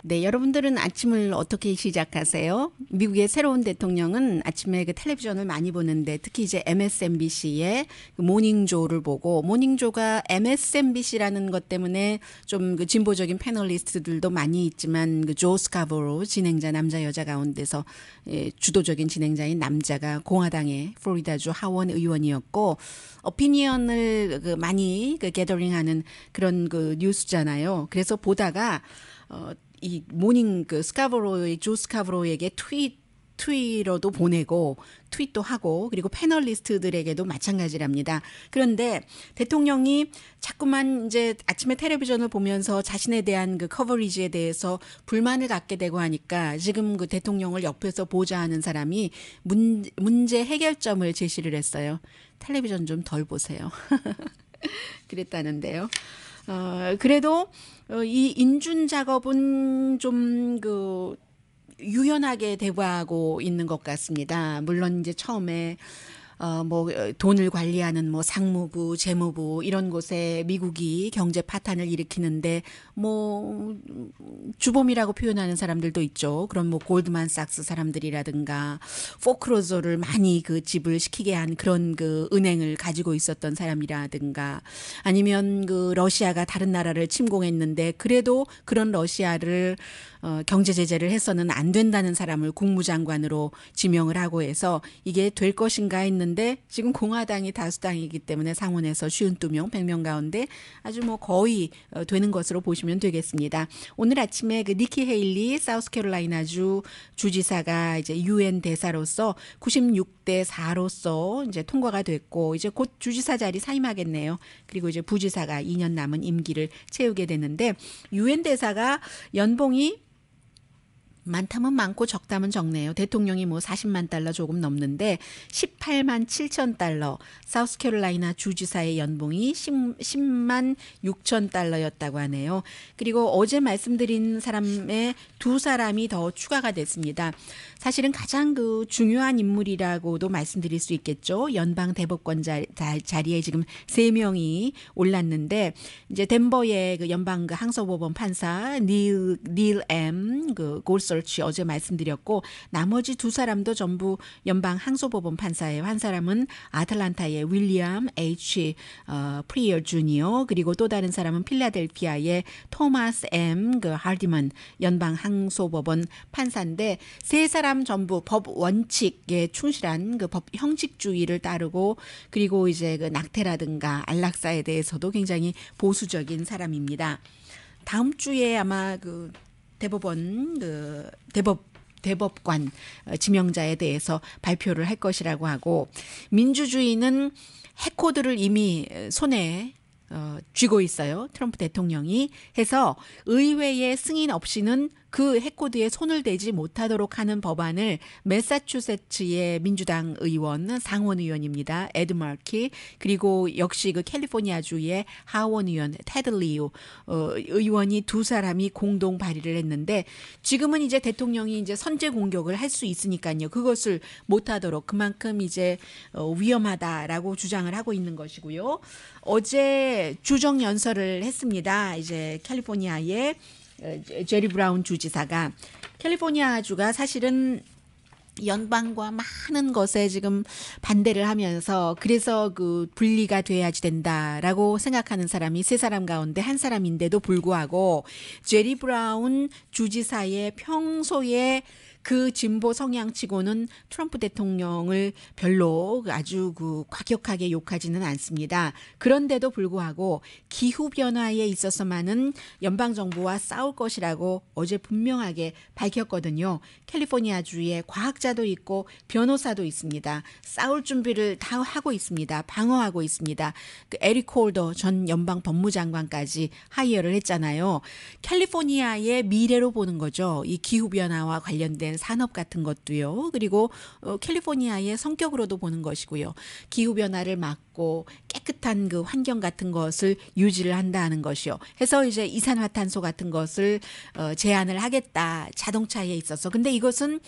네, 여러분들은 아침을 어떻게 시작하세요? 미국의 새로운 대통령은 아침에 그 텔레비전을 많이 보는데 특히 이제 MSNBC의 그 모닝조를 보고 모닝조가 MSNBC라는 것 때문에 좀 그 진보적인 패널리스트들도 많이 있지만 그 조 스카보로 진행자 남자 여자 가운데서 주도적인 진행자인 남자가 공화당의 플로리다주 하원 의원이었고 오피니언을 그 많이 그 게더링하는 그런 그 뉴스잖아요. 그래서 보다가 이 모닝 그 스카브로의 조 스카브로에게 트위터도 보내고 트윗도 하고 그리고 패널리스트들에게도 마찬가지랍니다. 그런데 대통령이 자꾸만 이제 아침에 텔레비전을 보면서 자신에 대한 그 커버리지에 대해서 불만을 갖게 되고 하니까 지금 그 대통령을 옆에서 보좌하는 사람이 문제 해결점을 제시를 했어요. 텔레비전 좀 덜 보세요. 그랬다는데요. 그래도 이 인준 작업은 좀 그 유연하게 대부하고 있는 것 같습니다. 물론 이제 처음에 뭐 돈을 관리하는 뭐 상무부, 재무부 이런 곳에 미국이 경제 파탄을 일으키는데 뭐 주범이라고 표현하는 사람들도 있죠. 그런 뭐 골드만삭스 사람들이라든가 포크로저를 많이 그 집을 시키게 한 그런 그 은행을 가지고 있었던 사람이라든가 아니면 그 러시아가 다른 나라를 침공했는데 그래도 그런 러시아를 경제 제재를 해서는 안 된다는 사람을 국무장관으로 지명을 하고 해서 이게 될 것인가 했는데 지금 공화당이 다수당이기 때문에 상원에서 52명, 100명 가운데 아주 뭐 거의 되는 것으로 보시면 되겠습니다. 오늘 아침에 그 니키 헤일리 사우스캐롤라이나주 주지사가 이제 유엔 대사로서 96대 4로서 이제 통과가 됐고 이제 곧 주지사 자리 사임하겠네요. 그리고 이제 부지사가 2년 남은 임기를 채우게 되는데 유엔 대사가 연봉이 많다면 많고 적다면 적네요. 대통령이 뭐 40만 달러 조금 넘는데 18만 7천 달러, 사우스캐롤라이나 주지사의 연봉이 10만 6천 달러였다고 하네요. 그리고 어제 말씀드린 사람의 두 사람이 더 추가가 됐습니다. 사실은 가장 그 중요한 인물이라고도 말씀드릴 수 있겠죠. 연방 대법관 자리에 지금 3명이 올랐는데 이제 덴버의 그 연방 그 항소법원 판사 닐 M 그 골서치 어제 말씀드렸고 나머지 두 사람도 전부 연방 항소법원 판사예요. 한 사람은 아틀란타의 윌리엄 H 프리어 주니어 그리고 또 다른 사람은 필라델피아의 토마스 M 그 하디먼 연방 항소법원 판사인데 세 사람 전부 법 원칙에 충실한 그 법 형식주의를 따르고 그리고 이제 그 낙태라든가 안락사에 대해서도 굉장히 보수적인 사람입니다. 다음 주에 아마 그 대법원 그 대법관 지명자에 대해서 발표를 할 것이라고 하고 민주주의는 해코드를 이미 손에 쥐고 있어요. 트럼프 대통령이 해서 의회의 승인 없이는 그 해코드에 손을 대지 못하도록 하는 법안을 매사추세츠의 민주당 의원 상원 의원입니다. 에드 마키 그리고 역시 그 캘리포니아주의 하원 의원 테드 리우 의원이 두 사람이 공동 발의를 했는데 지금은 이제 대통령이 이제 선제 공격을 할 수 있으니까요. 그것을 못하도록 그만큼 이제 위험하다라고 주장을 하고 있는 것이고요. 어제 주정 연설을 했습니다. 이제 캘리포니아의 제리 브라운 주지사가 캘리포니아주가 사실은 연방과 많은 것에 지금 반대를 하면서 그래서 그 분리가 돼야지 된다라고 생각하는 사람이 세 사람 가운데 한 사람인데도 불구하고 제리 브라운 주지사의 평소에 그 진보 성향치고는 트럼프 대통령을 별로 아주 그 과격하게 욕하지는 않습니다. 그런데도 불구하고 기후변화에 있어서만은 연방정부와 싸울 것이라고 어제 분명하게 밝혔거든요. 캘리포니아주에 과학자도 있고 변호사도 있습니다. 싸울 준비를 다 하고 있습니다. 방어하고 있습니다. 그 에릭 홀더 전 연방 법무장관까지 하이어를 했잖아요. 캘리포니아의 미래로 보는 거죠. 이 기후변화와 관련된 산업 같은 것도요. 그리고 캘리포니아의 성격으로도 보는 것이고요. 기후변화를 막고 깨끗한 그 환경 같은 것을 유지를 한다는 것이요. 해서 이제 이산화탄소 같은 것을 제한을 하겠다. 자동차에 있어서. 근데 이것은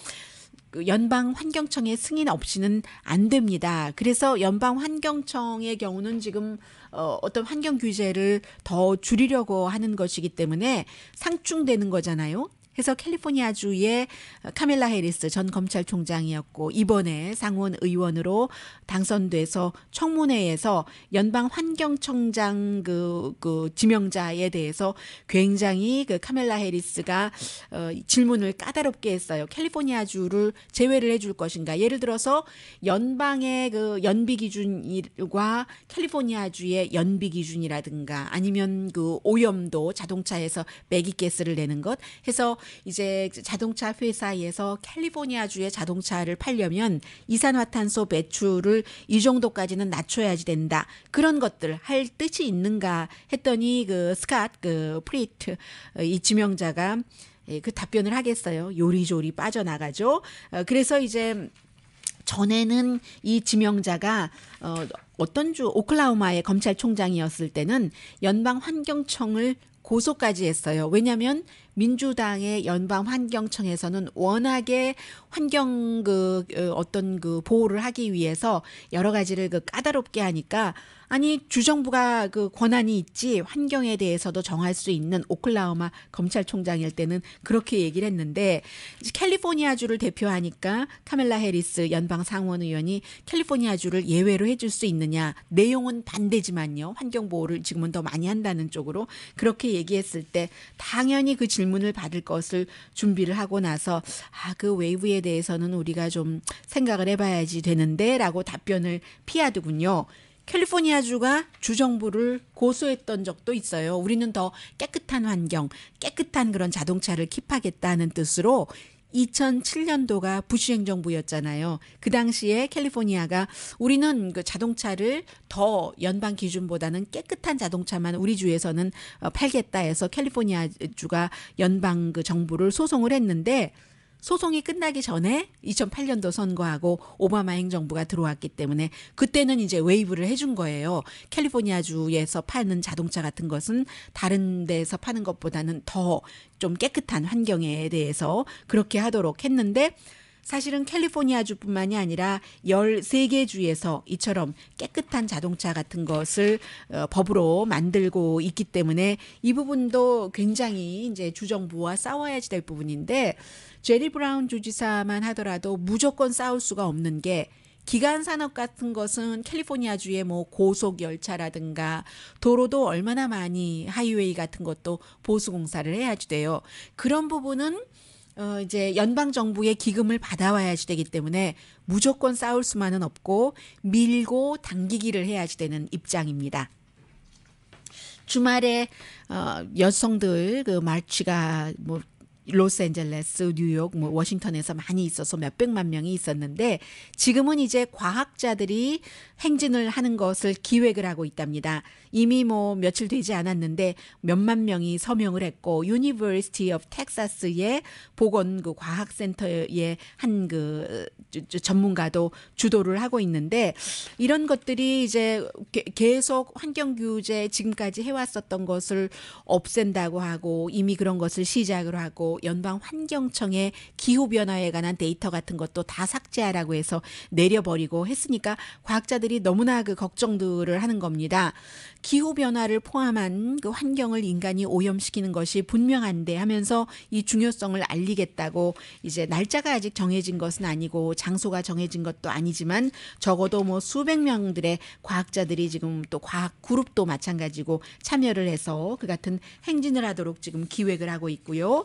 연방 환경청의 승인 없이는 안 됩니다. 그래서 연방 환경청의 경우는 지금 어떤 환경 규제를 더 줄이려고 하는 것이기 때문에 상충되는 거잖아요. 해서 캘리포니아주의 카멜라 해리스 전 검찰총장이었고 이번에 상원 의원으로 당선돼서 청문회에서 연방 환경청장 그 지명자에 대해서 굉장히 그 카멜라 해리스가 질문을 까다롭게 했어요. 캘리포니아주를 제외를 해줄 것인가? 예를 들어서 연방의 그 연비 기준과 캘리포니아주의 연비 기준이라든가 아니면 그 오염도 자동차에서 배기가스를 내는 것 해서 이제 자동차 회사에서 캘리포니아주의 자동차를 팔려면 이산화탄소 배출을 이 정도까지는 낮춰야지 된다. 그런 것들 할 뜻이 있는가 했더니 그 스캇 그 프리트 이 지명자가 그 답변을 하겠어요. 요리조리 빠져나가죠. 그래서 이제 전에는 이 지명자가 어떤 주 오클라호마의 검찰총장이었을 때는 연방 환경청을 고소까지 했어요. 왜냐하면 민주당의 연방 환경청에서는 워낙에 환경 어떤 그 보호를 하기 위해서 여러 가지를 그 까다롭게 하니까 아니 주정부가 그 권한이 있지 환경에 대해서도 정할 수 있는 오클라호마 검찰총장일 때는 그렇게 얘기를 했는데 캘리포니아주를 대표하니까 카멜라 해리스 연방 상원 의원이 캘리포니아주를 예외로 해줄 수 있느냐 내용은 반대지만요 환경 보호를 지금은 더 많이 한다는 쪽으로 그렇게 얘기했을 때 당연히 그 질문을 받을 것을 준비를 하고 나서 그 웨이브에 대해서는 우리가 좀 생각을 해봐야지 되는데라고 답변을 피하더군요. 캘리포니아주가 주정부를 고소했던 적도 있어요. 우리는 더 깨끗한 환경, 깨끗한 그런 자동차를 킵하겠다는 뜻으로 2007년도가 부시 행정부였잖아요. 그 당시에 캘리포니아가 우리는 그 자동차를 더 연방 기준보다는 깨끗한 자동차만 우리 주에서는 팔겠다 해서 캘리포니아주가 연방 그 정부를 소송을 했는데 소송이 끝나기 전에 2008년도 선거하고 오바마 행정부가 들어왔기 때문에 그때는 이제 웨이브를 해준 거예요. 캘리포니아주에서 파는 자동차 같은 것은 다른 데서 파는 것보다는 더 좀 깨끗한 환경에 대해서 그렇게 하도록 했는데 사실은 캘리포니아주뿐만이 아니라 13개 주에서 이처럼 깨끗한 자동차 같은 것을 법으로 만들고 있기 때문에 이 부분도 굉장히 이제 주정부와 싸워야지 될 부분인데 제리 브라운 주지사만 하더라도 무조건 싸울 수가 없는 게 기간 산업 같은 것은 캘리포니아주의 뭐 고속 열차라든가 도로도 얼마나 많이 하이웨이 같은 것도 보수 공사를 해야지 돼요. 그런 부분은 이제 연방 정부의 기금을 받아와야지 되기 때문에 무조건 싸울 수만은 없고 밀고 당기기를 해야지 되는 입장입니다. 주말에 여성들 그 마치가 뭐 로스앤젤레스, 뉴욕, 뭐 워싱턴에서 많이 있어서 몇백만 명이 있었는데 지금은 이제 과학자들이 행진을 하는 것을 기획을 하고 있답니다. 이미 뭐 며칠 되지 않았는데 몇만 명이 서명을 했고 유니버시티 오브 텍사스의 보건 그 과학센터의 한 그 전문가도 주도를 하고 있는데 이런 것들이 이제 계속 환경 규제 지금까지 해왔었던 것을 없앤다고 하고 이미 그런 것을 시작을 하고 연방 환경청의 기후 변화에 관한 데이터 같은 것도 다 삭제하라고 해서 내려버리고 했으니까 과학자들이 너무나 그 걱정들을 하는 겁니다. 기후 변화를 포함한 그 환경을 인간이 오염시키는 것이 분명한데 하면서 이 중요성을 알리겠다고 이제 날짜가 아직 정해진 것은 아니고 장소가 정해진 것도 아니지만 적어도 뭐 수백 명들의 과학자들이 지금 또 과학 그룹도 마찬가지고 참여를 해서 그 같은 행진을 하도록 지금 기획을 하고 있고요.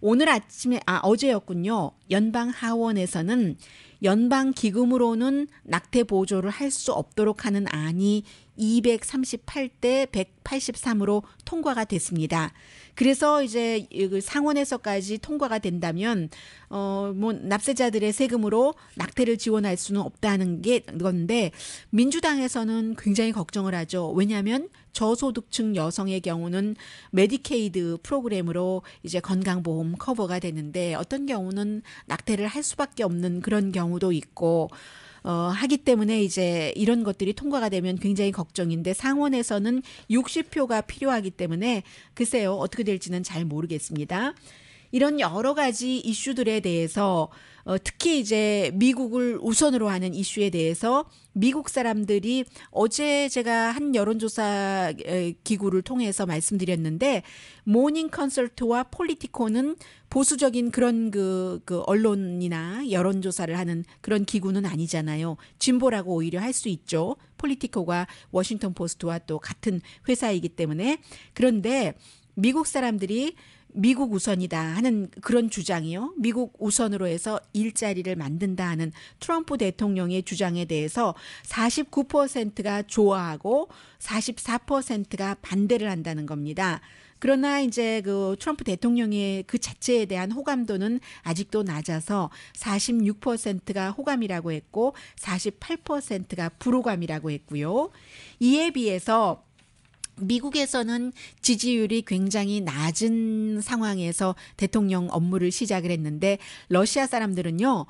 오늘 아침에 어제였군요. 연방 하원에서는 연방 기금으로는 낙태 보조를 할 수 없도록 하는 안이 238대 183으로 통과가 됐습니다. 그래서 이제 상원에서까지 통과가 된다면 뭐 납세자들의 세금으로 낙태를 지원할 수는 없다는 게 건데 민주당에서는 굉장히 걱정을 하죠. 왜냐하면 저소득층 여성의 경우는 메디케이드 프로그램으로 이제 건강보험 커버가 되는데 어떤 경우는 낙태를 할 수밖에 없는 그런 경우도 있고 하기 때문에 이제 이런 것들이 통과가 되면 굉장히 걱정인데 상원에서는 60표가 필요하기 때문에 글쎄요 어떻게 될지는 잘 모르겠습니다. 이런 여러 가지 이슈들에 대해서 특히 이제 미국을 우선으로 하는 이슈에 대해서 미국 사람들이 어제 제가 한 여론조사 기구를 통해서 말씀드렸는데 모닝 컨설트와 폴리티코는 보수적인 그런 그 언론이나 여론조사를 하는 그런 기구는 아니잖아요. 진보라고 오히려 할 수 있죠. 폴리티코가 워싱턴 포스트와 또 같은 회사이기 때문에. 그런데 미국 사람들이 미국 우선이다 하는 그런 주장이요. 미국 우선으로 해서 일자리를 만든다 하는 트럼프 대통령의 주장에 대해서 49%가 좋아하고 44%가 반대를 한다는 겁니다. 그러나 이제 그 트럼프 대통령의 그 자체에 대한 호감도는 아직도 낮아서 46%가 호감이라고 했고 48%가 불호감이라고 했고요. 이에 비해서 미국에서는 지지율이 굉장히 낮은 상황에서 대통령 업무를 시작을 했는데 러시아 사람들은요.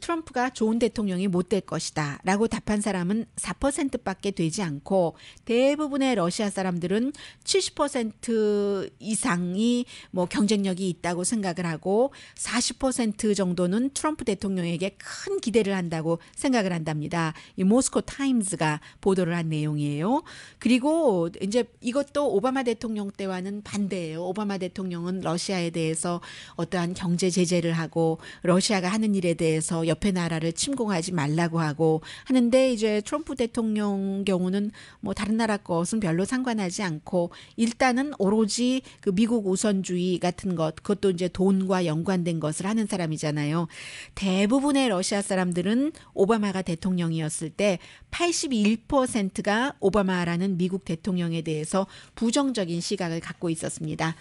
트럼프가 좋은 대통령이 못 될 것이다 라고 답한 사람은 4%밖에 되지 않고 대부분의 러시아 사람들은 70% 이상이 뭐 경쟁력이 있다고 생각을 하고 40% 정도는 트럼프 대통령에게 큰 기대를 한다고 생각을 한답니다. 이 모스코 타임즈가 보도를 한 내용이에요. 그리고 이제 이것도 오바마 대통령 때와는 반대예요. 오바마 대통령은 러시아에 대해서 어떠한 경제 제재를 하고 러시아가 하는 일에 대해서 옆에 나라를 침공하지 말라고 하고 하는데 이제 트럼프 대통령 경우는 뭐 다른 나라 것은 별로 상관하지 않고 일단은 오로지 그 미국 우선주의 같은 것 그것도 이제 돈과 연관된 것을 하는 사람이잖아요. 대부분의 러시아 사람들은 오바마가 대통령이었을 때 81%가 오바마라는 미국 대통령에 대해서 부정적인 시각을 갖고 있었습니다.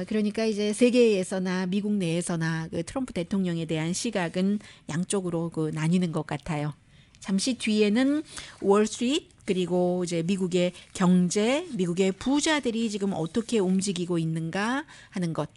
그러니까 이제 세계에서나 미국 내에서나 그 트럼프 대통령에 대한 시각은 양쪽으로 그 나뉘는 것 같아요. 잠시 뒤에는 월스트리트 그리고 이제 미국의 경제, 미국의 부자들이 지금 어떻게 움직이고 있는가 하는 것